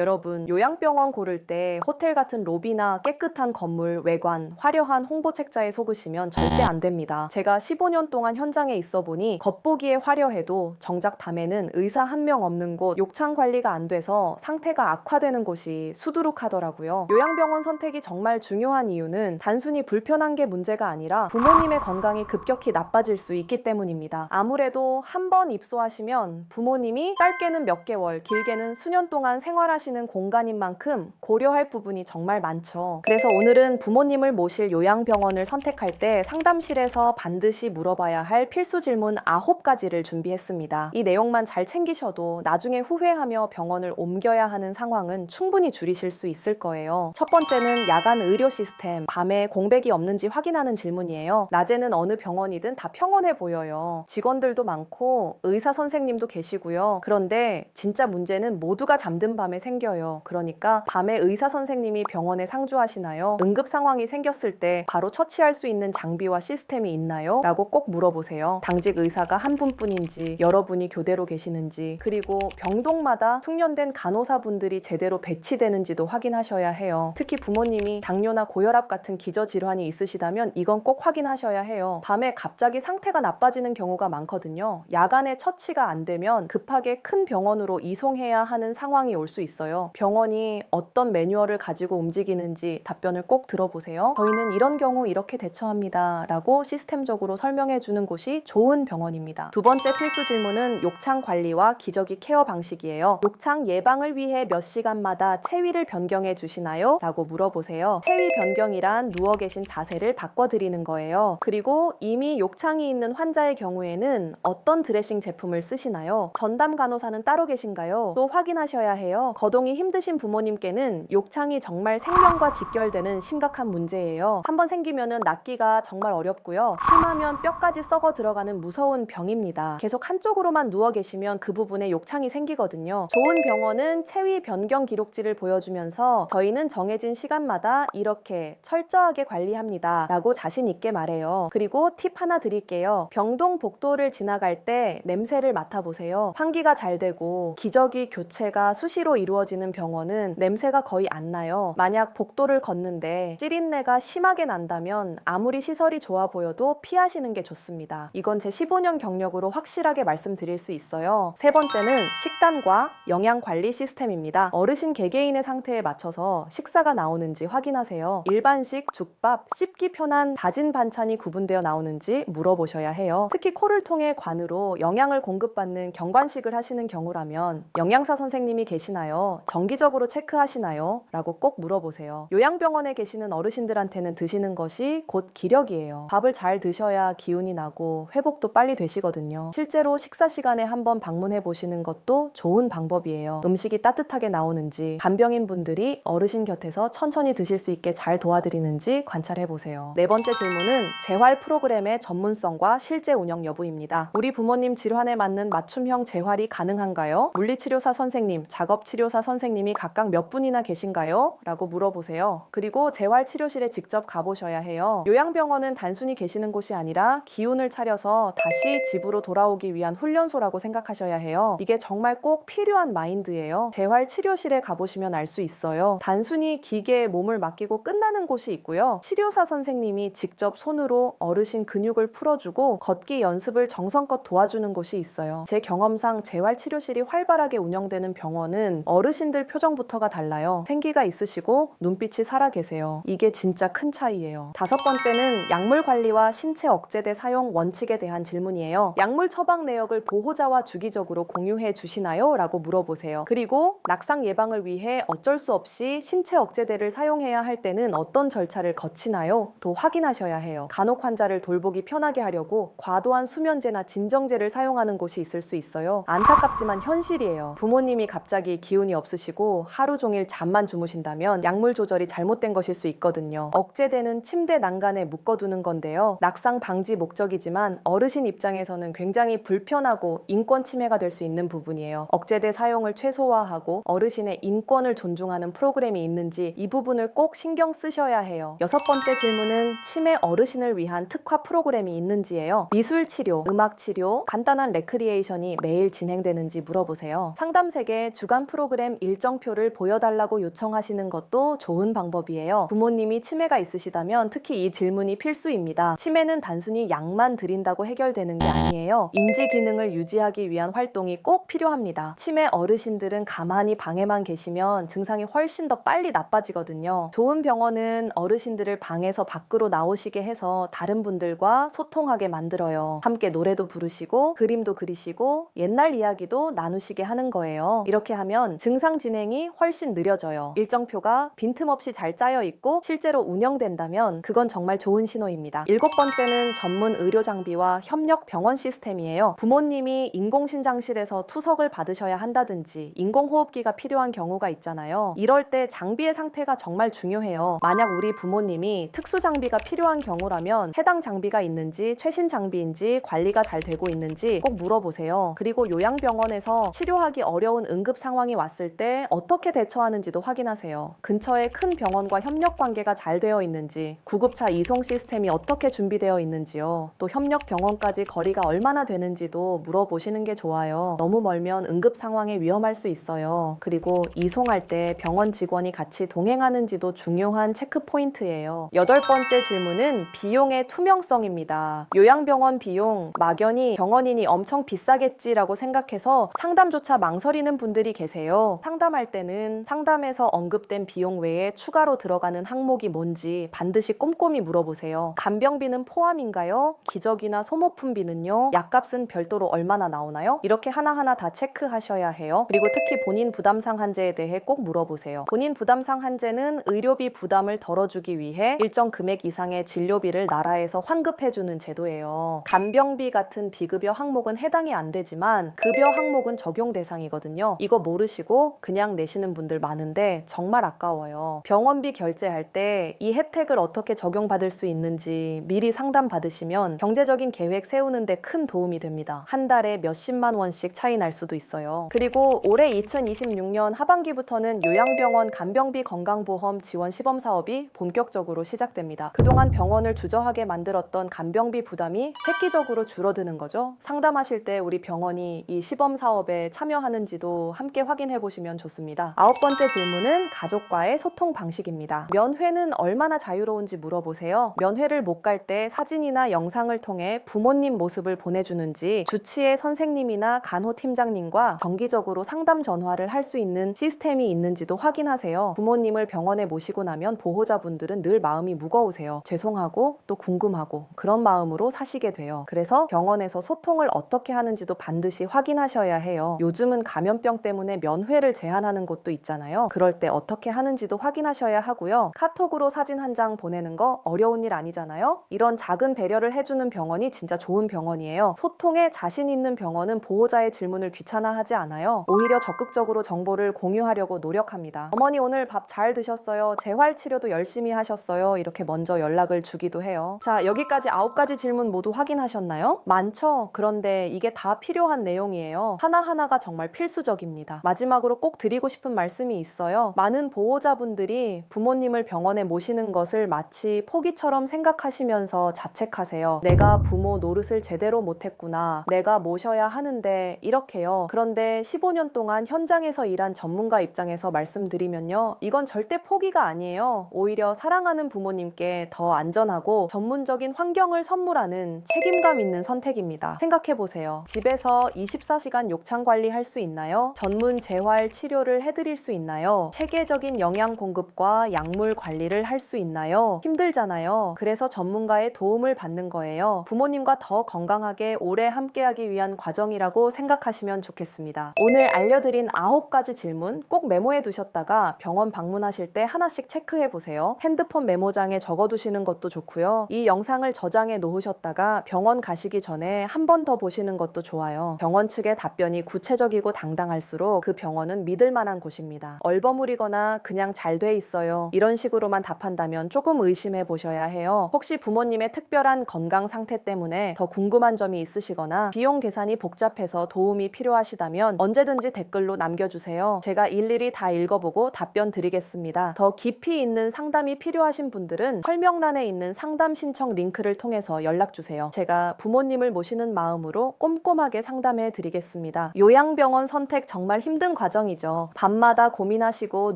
여러분, 요양병원 고를 때 호텔 같은 로비나 깨끗한 건물, 외관, 화려한 홍보 책자에 속으시면 절대 안 됩니다. 제가 15년 동안 현장에 있어 보니 겉보기에 화려해도 정작 밤에는 의사 한 명 없는 곳, 욕창 관리가 안 돼서 상태가 악화되는 곳이 수두룩하더라고요. 요양병원 선택이 정말 중요한 이유는 단순히 불편한 게 문제가 아니라 부모님의 건강이 급격히 나빠질 수 있기 때문입니다. 아무래도 한 번 입소하시면 부모님이 짧게는 몇 개월, 길게는 수년 동안 생활하시는 공간인 만큼 고려할 부분이 정말 많죠. 그래서 오늘은 부모님을 모실 요양병원을 선택할 때 상담실에서 반드시 물어봐야 할 필수 질문 9가지를 준비했습니다. 이 내용만 잘 챙기셔도 나중에 후회하며 병원을 옮겨야 하는 상황은 충분히 줄이실 수 있을 거예요. 첫 번째는 야간 의료 시스템, 밤에 공백이 없는지 확인하는 질문이에요. 낮에는 어느 병원이든 다 평온해 보여요. 직원들도 많고 의사 선생님도 계시고요. 그런데 진짜 문제는 모두가 잠든 밤에 생겨요. 그러니까 밤에 의사 선생님이 병원에 상주하시나요? 응급 상황이 생겼을 때 바로 처치할 수 있는 장비와 시스템이 있나요? 라고 꼭 물어보세요. 당직 의사가 한 분뿐인지, 여러 분이 교대로 계시는지, 그리고 병동마다 숙련된 간호사분들이 제대로 배치되는지도 확인하셔야 해요. 특히 부모님이 당뇨나 고혈압 같은 기저질환이 있으시다면 이건 꼭 확인하셔야 해요. 밤에 갑자기 상태가 나빠지는 경우가 많거든요. 야간에 처치가 안 되면 급하게 큰 병원으로 이송해야 하는 상황이 올 수 있어요. 병원이 어떤 매뉴얼을 가지고 움직이는지 답변을 꼭 들어보세요. 저희는 이런 경우 이렇게 대처합니다 라고 시스템적으로 설명해 주는 곳이 좋은 병원입니다. 두 번째 필수 질문은 욕창 관리와 기저귀 케어 방식이에요. 욕창 예방을 위해 몇 시간마다 체위를 변경해 주시나요? 라고 물어보세요. 체위 변경이란 누워 계신 자세를 바꿔드리는 거예요. 그리고 이미 욕창이 있는 환자의 경우에는 어떤 드레싱 제품을 쓰시나요? 전담 간호사는 따로 계신가요? 또 확인하셔야 해요. 거동이 힘드신 부모님께는 욕창이 정말 생명과 직결되는 심각한 문제예요. 한번 생기면은 낫기가 정말 어렵고요. 심하면 뼈까지 썩어 들어가는 무서운 병입니다. 계속 한쪽으로만 누워 계시면 그 부분에 욕창이 생기거든요. 좋은 병원은 체위 변경 기록지를 보여주면서 저희는 정해진 시간마다 이렇게 철저하게 관리합니다 라고 자신 있게 말해요. 그리고 팁 하나 드릴게요. 병동 복도를 지나갈 때 냄새를 맡아보세요. 환기가 잘 되고 기저귀 교체가 수시로 이루어지는 병원은 냄새가 거의 안 나요. 만약 복도를 걷는데 찌린내가 심하게 난다면 아무리 시설이 좋아 보여도 피하시는 게 좋습니다. 이건 제 15년 경력으로 확실하게 말씀드릴 수 있어요. 세 번째는 식단과 영양관리 시스템입니다. 어르신 개개인의 상태에 맞춰서 식사가 나오는지 확인하세요. 일반식, 죽밥, 씹기 편한 다진 반찬이 구분되어 나오는지 물어보셔야 해요. 특히 코를 통해 관으로 영양을 공급받는 경관식을 하시는 경우라면 영양사 선생님이 계시나요? 정기적으로 체크하시나요? 라고 꼭 물어보세요. 요양병원에 계시는 어르신들한테는 드시는 것이 곧 기력이에요. 밥을 잘 드셔야 기운이 나고 회복도 빨리 되시거든요. 실제로 식사 시간에 한번 방문해 보시는 것도 좋은 방법이에요. 음식이 따뜻하게 나오는지, 간병인 분들이 어르신 곁에서 천천히 드실 수 있게 잘 도와드리는지 관찰해 보세요. 네 번째 질문은 재활 프로그램의 전문성과 실제 운영 여부입니다. 우리 부모님 질환에 맞는 맞춤형 재활이 가능한가요? 물리치료사 선생님, 작업치료사 선생님이 각각 몇 분이나 계신가요? 라고 물어보세요. 그리고 재활치료실에 직접 가보셔야 해요. 요양병원은 단순히 계시는 곳이 아니라 기운을 차려서 다시 집으로 돌아오기 위한 훈련소라고 생각하셔야 해요. 이게 정말 꼭 필요한 마인드예요. 재활치료실에 가보시면 알 수 있어요. 단순히 기계에 몸을 맡기고 끝나는 곳이 있고요. 치료사 선생님이 직접 손으로 어르신 근육을 풀어주고 걷기 연습을 정성껏 도와주는 곳이 있어요. 제 경험상 재활치료실이 활발하게 운영되는 병원은 어르신들 표정부터가 달라요. 생기가 있으시고 눈빛이 살아계세요. 이게 진짜 큰 차이예요. 다섯 번째는 약물 관리와 신체 억제제 사용 원칙에 대한 질문이에요. 약물 처방 내역을 보호자와 주기적으로 공유해 주시나요? 라고 물어보세요. 그리고 낙상 예방을 위해 어쩔 수 없이 신체 억제제를 사용해야 할 때는 어떤 절차를 거치나요? 또 확인하셔야 해요. 간혹 환자를 돌보기 편하게 하려고 과도한 수면제나 진정제를 사용하는 곳이 있을 수 있어요. 안타깝지만 현실이에요. 부모님이 갑자기 기운이 없으시고 하루 종일 잠만 주무신다면 약물 조절이 잘못된 것일 수 있거든요. 억제되는 침대 난간에 묶어두는 건데요. 낙상 방지 목적이지만 어르신 입장에서는 굉장히 불편하고 인권 침해가 될 수 있는 부분이에요. 억제대 사용을 최소화하고 어르신의 인권을 존중하는 프로그램이 있는지 이 부분을 꼭 신경 쓰셔야 해요. 여섯 번째 질문은 치매 어르신을 위한 특화 프로그램이 있는지예요. 미술치료, 음악치료, 간단한 레크리에이션이 매일 진행되는지 물어보세요. 상담 세계 주간 프로그램 시스템 일정표를 보여달라고 요청하시는 것도 좋은 방법이에요. 부모님이 치매가 있으시다면 특히 이 질문이 필수입니다. 치매는 단순히 약만 드린다고 해결되는 게 아니에요. 인지 기능을 유지하기 위한 활동이 꼭 필요합니다. 치매 어르신들은 가만히 방에만 계시면 증상이 훨씬 더 빨리 나빠지거든요. 좋은 병원은 어르신들을 방에서 밖으로 나오시게 해서 다른 분들과 소통하게 만들어요. 함께 노래도 부르시고 그림도 그리시고 옛날 이야기도 나누시게 하는 거예요. 이렇게 하면 증상 진행이 훨씬 느려져요. 일정표가 빈틈없이 잘 짜여 있고 실제로 운영된다면 그건 정말 좋은 신호입니다. 7번째는 전문 의료 장비와 협력 병원 시스템이에요. 부모님이 인공신장실에서 투석을 받으셔야 한다든지 인공호흡기가 필요한 경우가 있잖아요. 이럴 때 장비의 상태가 정말 중요해요. 만약 우리 부모님이 특수 장비가 필요한 경우라면 해당 장비가 있는지, 최신 장비인지, 관리가 잘 되고 있는지 꼭 물어보세요. 그리고 요양병원에서 치료하기 어려운 응급 상황이 왔을 때 어떻게 대처하는지도 확인하세요. 근처에 큰 병원과 협력 관계가 잘 되어 있는지, 구급차 이송 시스템이 어떻게 준비되어 있는지요. 또 협력 병원까지 거리가 얼마나 되는지도 물어보시는 게 좋아요. 너무 멀면 응급 상황에 위험할 수 있어요. 그리고 이송할 때 병원 직원이 같이 동행하는지도 중요한 체크 포인트예요. 8번째 질문은 비용의 투명성입니다. 요양병원 비용, 막연히 병원이니 엄청 비싸겠지라고 생각해서 상담조차 망설이는 분들이 계세요. 상담할 때는 상담에서 언급된 비용 외에 추가로 들어가는 항목이 뭔지 반드시 꼼꼼히 물어보세요. 간병비는 포함인가요? 기저귀나 소모품비는요? 약값은 별도로 얼마나 나오나요? 이렇게 하나하나 다 체크하셔야 해요. 그리고 특히 본인 부담상 한제에 대해 꼭 물어보세요. 본인 부담상 한제는 의료비 부담을 덜어주기 위해 일정 금액 이상의 진료비를 나라에서 환급해주는 제도예요. 간병비 같은 비급여 항목은 해당이 안 되지만 급여 항목은 적용 대상이거든요. 이거 모르시고 그냥 내시는 분들 많은데 정말 아까워요. 병원비 결제할 때 이 혜택을 어떻게 적용받을 수 있는지 미리 상담 받으시면 경제적인 계획 세우는데 큰 도움이 됩니다. 한 달에 몇십만 원씩 차이 날 수도 있어요. 그리고 올해 2026년 하반기부터는 요양병원 간병비 건강보험 지원 시범 사업이 본격적으로 시작됩니다. 그동안 병원을 주저하게 만들었던 간병비 부담이 획기적으로 줄어드는 거죠. 상담하실 때 우리 병원이 이 시범 사업에 참여하는지도 함께 확인해 보시면 좋습니다. 9번째 질문은 가족과의 소통 방식입니다. 면회는 얼마나 자유로운지 물어보세요. 면회를 못 갈 때 사진이나 영상을 통해 부모님 모습을 보내주는지, 주치의 선생님이나 간호팀장님과 정기적으로 상담 전화를 할 수 있는 시스템이 있는지도 확인하세요. 부모님을 병원에 모시고 나면 보호자분들은 늘 마음이 무거우세요. 죄송하고 또 궁금하고 그런 마음으로 사시게 돼요. 그래서 병원에서 소통을 어떻게 하는지도 반드시 확인하셔야 해요. 요즘은 감염병 때문에 면회를 제한하는 곳도 있잖아요. 그럴 때 어떻게 하는지도 확인하셔야 하고요. 카톡으로 사진 한 장 보내는 거 어려운 일 아니잖아요. 이런 작은 배려를 해주는 병원이 진짜 좋은 병원이에요. 소통에 자신 있는 병원은 보호자의 질문을 귀찮아하지 않아요. 오히려 적극적으로 정보를 공유하려고 노력합니다. 어머니 오늘 밥 잘 드셨어요? 재활치료도 열심히 하셨어요? 이렇게 먼저 연락을 주기도 해요. 자, 여기까지 9가지 질문 모두 확인하셨나요? 많죠? 그런데 이게 다 필요한 내용이에요. 하나하나가 정말 필수적입니다. 마지막으로 꼭 드리고 싶은 말씀이 있어요. 많은 보호자분들이 부모님을 병원에 모시는 것을 마치 포기처럼 생각하시면서 자책하세요. 내가 부모 노릇을 제대로 못했구나. 내가 모셔야 하는데 이렇게요. 그런데 15년 동안 현장에서 일한 전문가 입장에서 말씀드리면요. 이건 절대 포기가 아니에요. 오히려 사랑하는 부모님께 더 안전하고 전문적인 환경을 선물하는 책임감 있는 선택입니다. 생각해보세요. 집에서 24시간 욕창 관리할 수 있나요? 전문 재활 치료를 해드릴 수 있나요? 체계적인 영양 공급과 약물 관리를 할 수 있나요? 힘들잖아요. 그래서 전문가의 도움을 받는 거예요. 부모님과 더 건강하게 오래 함께하기 위한 과정이라고 생각하시면 좋겠습니다. 오늘 알려드린 9가지 질문 꼭 메모해 두셨다가 병원 방문하실 때 하나씩 체크해 보세요. 핸드폰 메모장에 적어두시는 것도 좋고요. 이 영상을 저장해 놓으셨다가 병원 가시기 전에 한 번 더 보시는 것도 좋아요. 병원 측의 답변이 구체적이고 당당할수록 그 병원은 믿을 만한 곳입니다. 얼버무리거나 그냥 잘 돼 있어요. 이런 식으로만 답한다면 조금 의심해 보셔야 해요. 혹시 부모님의 특별한 건강 상태 때문에 더 궁금한 점이 있으시거나 비용 계산이 복잡해서 도움이 필요하시다면 언제든지 댓글로 남겨주세요. 제가 일일이 다 읽어보고 답변 드리겠습니다. 더 깊이 있는 상담이 필요하신 분들은 설명란에 있는 상담 신청 링크를 통해서 연락주세요. 제가 부모님을 모시는 마음으로 꼼꼼하게 상담해 드리겠습니다. 요양병원 선택 정말 힘든 과정 과정이죠. 밤마다 고민하시고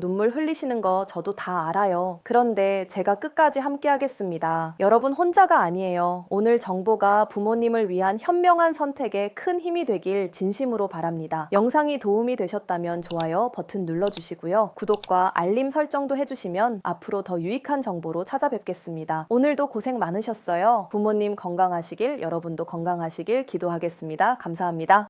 눈물 흘리시는 거 저도 다 알아요. 그런데 제가 끝까지 함께 하겠습니다. 여러분 혼자가 아니에요. 오늘 정보가 부모님을 위한 현명한 선택에 큰 힘이 되길 진심으로 바랍니다. 영상이 도움이 되셨다면 좋아요 버튼 눌러주시고요. 구독과 알림 설정도 해주시면 앞으로 더 유익한 정보로 찾아뵙겠습니다. 오늘도 고생 많으셨어요. 부모님 건강하시길, 여러분도 건강하시길 기도하겠습니다. 감사합니다.